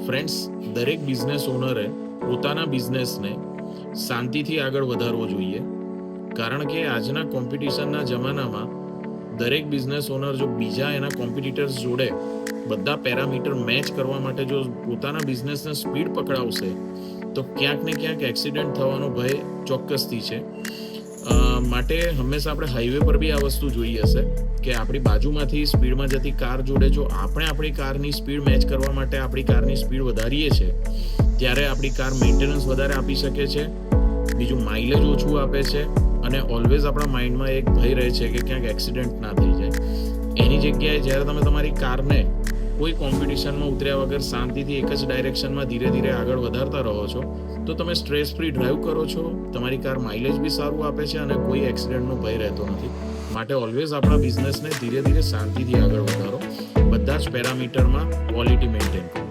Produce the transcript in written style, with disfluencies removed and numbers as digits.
Friends, દરેક business ઓનરે પોતાના બિઝનેસને શાંતિથી આગળ વધારવો જોઈએ, કારણ કે આજના કોમ્પિટિશનના જમાનામાં દરેક બિઝનેસ ઓનર જો બીજા એના કોમ્પિટિટર્સ જોડે બધા પેરામીટર મેચ કરવા માટે જો પોતાના બિઝનેસને સ્પીડ પકડાવશે તો ક્યાંક ને ક્યાંક એક્સિડન્ટ થવાનો ભય ચોક્કસથી છે. માટે હંમેશા આપણે હાઈવે પર બી આ વસ્તુ જોઈ હશે કે આપણી બાજુમાંથી સ્પીડમાં જતી કાર જોડે જો આપણે આપણી કારની સ્પીડ મેચ કરવા માટે આપણી કારની સ્પીડ વધારીએ છીએ, ત્યારે આપણી કાર મેન્ટેનન્સ વધારે આપી શકે છે, બીજું માઇલેજ ઓછું આપે છે, અને ઓલવેઝ આપણા માઇન્ડમાં એક ભય રહે છે કે ક્યાંક એક્સિડન્ટ ના થઈ જાય. એની જગ્યાએ જ્યારે તમે તમારી કારને કોઈ કોમ્પિટિશનમાં ઉતર્યા વગર શાંતિથી એક જ ડાયરેક્શનમાં ધીરે ધીરે આગળ વધારતા રહો છો, તો તમે સ્ટ્રેસ ફ્રી ડ્રાઈવ કરો છો, તમારી કાર માઇલેજ બી સારું આપે છે અને કોઈ એક્સિડન્ટનો ભય રહેતો નથી. માટે ઓલવેઝ આપણા બિઝનેસને ધીરે ધીરે શાંતિથી આગળ વધારો, બધા જ પેરામીટરમાં ક્વોલિટી મેન્ટેન કરો.